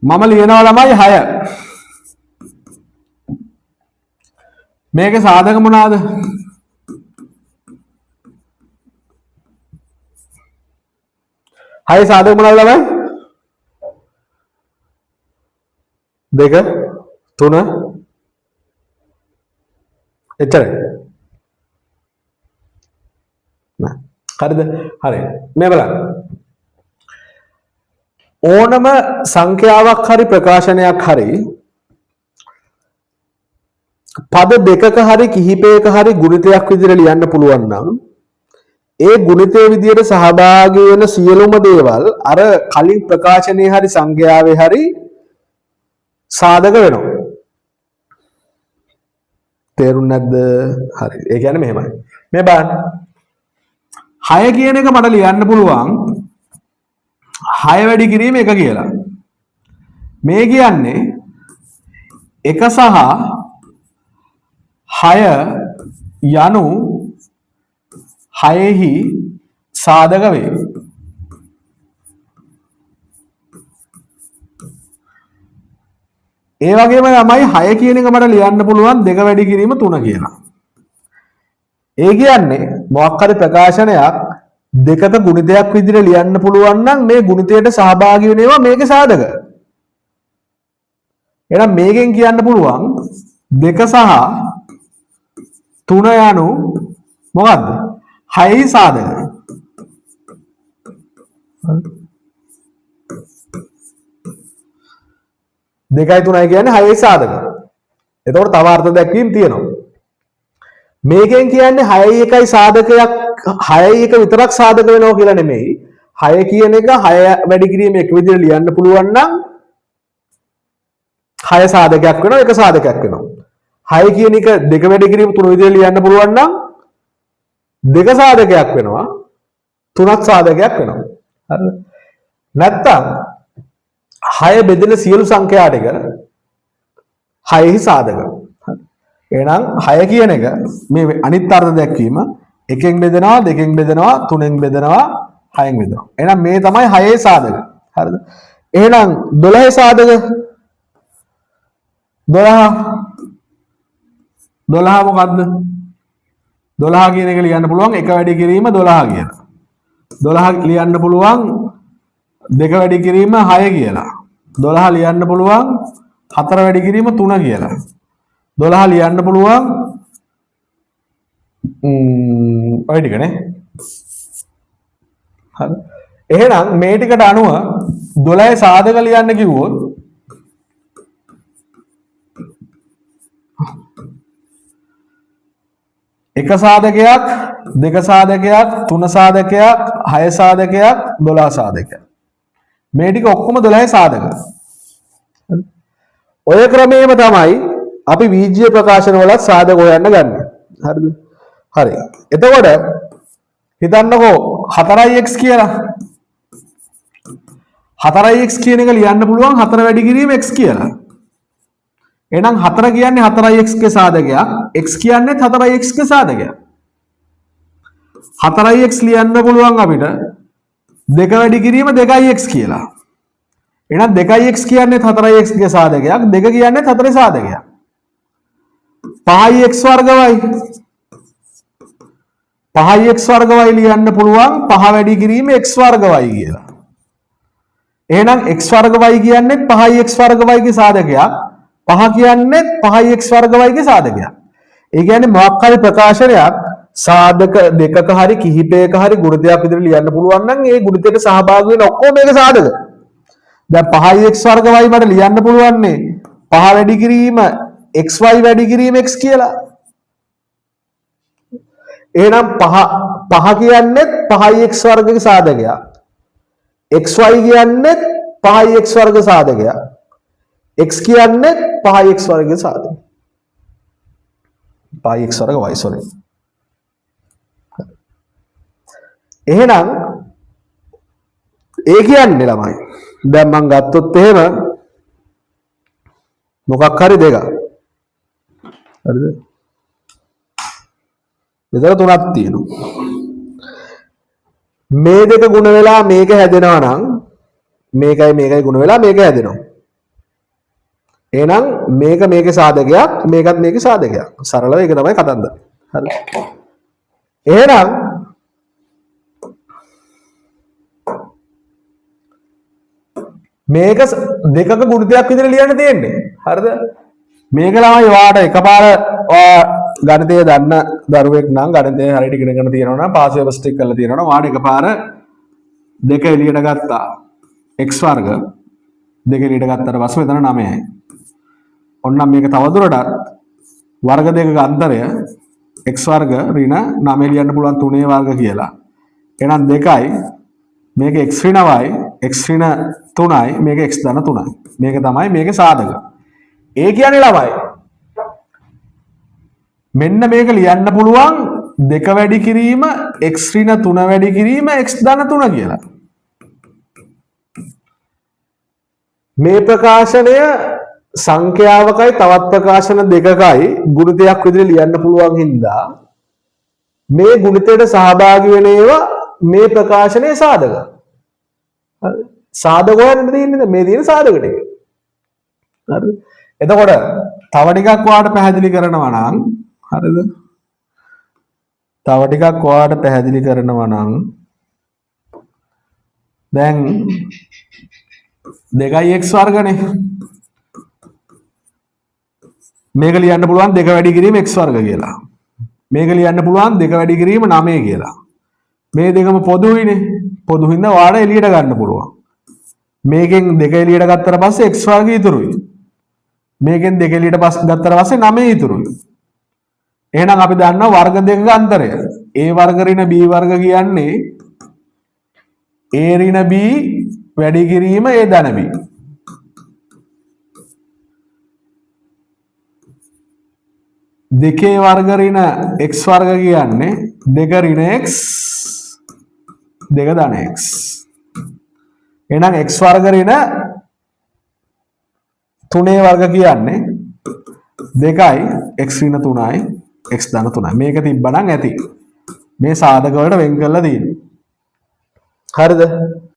මම ලියනවා ළමයි 6. මේකේ සාධක මොනවාද? හය සාධක මොනවාද ළමයි? 2 3 එච්චරයි. හරිද? හරි. මේ බලන්න. ඕනම සංඛ්‍යාවක් හරි ප්‍රකාශනයක් හරි පද දෙකක හරි කිහිපයක හරි ගුණිතයක් විදිහට ලියන්න පුළුවන් නම් ඒ ගුණිතයේ විදිහට සහභාගී වෙන සියලුම දේවල් අර කලින් ප්‍රකාශනයේ හරි සංඛ්‍යාවේ හරි සාධක වෙනවා. තේරුම් නැද්ද? හරි. ඒ කියන්නේ මෙහෙමයි. මේ බලන්න. 6 කියන එක මට ලියන්න පුළුවන් 6 වැඩි කිරීම 1 කියලා. මේ කියන්නේ 1 සහ 6 යනු 6ෙහි සාධක වේ. ඒ වගේම තමයි 6 කියන එක මට ලියන්න පුළුවන් 2 වැඩි කිරීම 3 කියලා. ඒ කියන්නේ මොකක් හරි ප්‍රකාශනයක් දෙකක ගුණිතයක් විදිහට ලියන්න පුළුවන් නම් මේ ගුණිතයට සහභාගී වෙනවා මේකේ සාධක. එහෙනම් මේකෙන් කියන්න පුළුවන් 2 සහ 3 යනු මොකද්ද? 6යි සාධක. දෙකයි තුනයි කියන්නේ 6යි සාධක. එතකොට තව අර්ථ දැක්වීම තියෙනවා. මේකෙන් කියන්නේ 6යි 1යි සාධකයක් 6යි 1 විතරක් සාධක වෙනවා කියලා නෙමෙයි. 6 කියන එක 6 වැඩි කිරීම එක විදිහට ලියන්න පුළුවන් නම් 6 සාධකයක් වෙනවා 1 සාධකයක් වෙනවා. 6 කියන එක 2 වැඩි කිරීම 3 විදිහට ලියන්න පුළුවන් නම් 2 සාධකයක් වෙනවා 3ක් සාධකයක් වෙනවා. හරිද? නැත්තම් 6 බෙදෙන සියලු සංඛ්‍යා ටික 6ෙහි සාධක. එහෙනම් 6 කියන එක මේ අනිත් අර්ථ දැක්වීම 1ෙන් බෙදෙනවා 2ෙන් බෙදෙනවා 3ෙන් බෙදෙනවා 6ෙන් බෙදෙනවා. එහෙනම් මේ තමයි 6ේ සාධක. හරිද? එහෙනම් 12 සාධක 12 මොකද්ද? 12 කියන එක ලියන්න පුළුවන් 1 වැඩි කිරීම 12 කියලා. 12 ලියන්න පුළුවන් 2 වැඩි කිරීම 6 කියලා. 12 ලියන්න පුළුවන් 4 වැඩි කිරීම 3 කියලා. 12 ලියන්න පුළුවන් ඔය ටිකනේ. හරි. එහෙනම් මේ ටිකට අනුව 12 සාධක ලියන්න කිව්වොත් එක සාධකයක්, දෙක සාධකයක්, තුන සාධකයක්, 6 සාධකයක්, 12 සාධකයක්. මේ ටික ඔක්කොම 12 සාධක. ඔය ක්‍රමයේම තමයි අපි බීජීය ප්‍රකාශන වලත් සාධක හොයන්න ගන්න. හරිද? හරි. එතකොට හිතන්නකෝ 4x කියලා. 4x කියන එක ලියන්න පුළුවන් 4 වැඩි කිරීම x කියලා. එහෙනම් 4 කියන්නේ 4x ගේ සාධකයක්, x කියන්නේ 4x ගේ සාධකයක්. 4x ලියන්න පුළුවන් අපිට 2 වැඩි කිරීම 2x කියලා. එහෙනම් 2x කියන්නේ 4x ගේ සාධකයක්, 2 කියන්නේ 4 සාධකයක්. 5x වර්ගවයි 5x වර්ගවයි ලියන්න පුළුවන් 5 වැඩි කිරීම x වර්ගවයි කියලා. එහෙනම් x වර්ගවයි කියන්නේ 5x වර්ගවයිගේ සාධකයක්. 5 කියන්නේ 5x වර්ගවයිගේ සාධකයක්. ඒ කියන්නේ මොකක් හරි ප්‍රකාශනයක් සාධක දෙකක හරි කිහිපයක හරි ගුණිතයක් විදිහට ලියන්න පුළුවන් නම් ඒ ගුණිතයට සහභාගී වෙන ඔක්කොම මේක සාධක. දැන් 5x වර්ගවයි මට ලියන්න පුළුවන්නේ 5 වැඩි කිරීම xy වැඩි කිරීම x කියලා. එහෙනම් 5 කියන්නේ 5x වර්ගයේ සාධකයක්. xy කියන්නේ 5x වර්ග සාධකයක්. x කියන්නේ 5x වර්ගයේ සාධකයක්. 5x වර්ග y sorry. එහෙනම් ඒ කියන්නේ ළමයි දැන් මම ගත්තොත් එහෙම මොකක් හරි දෙකක්. හරිද? මෙතන තුනක් තියෙනවා. මේ දෙක ගුණ වෙලා මේක හැදෙනවා නම් මේකයි මේකයි ගුණ වෙලා මේක හැදෙනවා. එහෙනම් මේක මේකේ සාධකයක් මේකත් මේකේ සාධකයක්. සරලව ඒක තමයි කතන්දර. හරි. එහෙනම් මේක දෙකක ගුණිතයක් විදිහට ලියන්න තියෙන්නේ. හරිද? මේක ළමයි වාට එකපාර ගණිතය දන්න දරුවෙක් නම් ගණිතය හරියට ඉගෙන ගන්න තියෙනවා නම් පාස් වේව ස්ටික් කරලා තියෙනවා නම් වාට එකපාර දෙක එළියට ගත්තා. x වර්ග දෙක එළියට ගත්තට පස්සේ මෙතන 9යි. ඔන්නම් මේක තවදුරටත් වර්ග දෙකක අන්තරය x වර්ග ඍණ 9 ලියන්න පුළුවන් 3 වර්ග කියලා. එහෙනම් 2යි මේක x ඍණ y x ඍණ 3යි මේක x ධන 3යි. මේක තමයි මේකේ සාධක. ඒ කියන්නේ ළමයි මෙන්න මේක ලියන්න පුළුවන් 2 වැඩි කිරීම x ඍණ 3 වැඩි කිරීම x ධන 3 කියලා. මේ ප්‍රකාශනය සංඛ්‍යාවකයි තවත් ප්‍රකාශන දෙකකයි ගුණිතයක් විදිහට ලියන්න පුළුවන් හින්දා මේ ගුණිතයට සහභාගී වෙන ඒවා මේ ප්‍රකාශනයේ සාධක. සාධක හොයන්න තියෙන්නේ මේ තියෙන සාධක ටික. හරිද? එතකොට තව ටිකක් ඔයාලට පැහැදිලි කරනවා නම් හරිද? තව ටිකක් ඔයාලට පැහැදිලි කරනවා නම් දැන් 2x වර්ගනේ මේක ලියන්න පුළුවන් 2 වැඩි කිරීම x වර්ග කියලා. මේක ලියන්න පුළුවන් 2 වැඩි කිරීම 9 කියලා. මේ දෙකම පොදුයිනේ. පොදු හින්දා ඔයාලට එළියට ගන්න පුළුවන්. මේකෙන් 2 එළියට ගත්තට පස්සේ x වර්ගය ඉතුරුයි. මේකෙන් 2 එළියට ගත්තට පස්සේ 9 ඉතුරුයි. එහෙනම් අපි දන්නවා වර්ග දෙකක අන්තරය. a වර්ග ඍණ b වර්ග කියන්නේ a ඍණ b වැඩි කිරීම a ධන b. දෙකේ වර්ග ඍණ x වර්ග කියන්නේ 2 ඍණ x 2 ධන x. එහෙනම් x වර්ග ඍණ 3 වර්ග කියන්නේ 2යි x ඍණ 3යි x ධන 3යි. මේක තිබ්බනම් ඇති. මේ සාධක වලට වෙන් කරලා තියෙන්නේ. හරිද?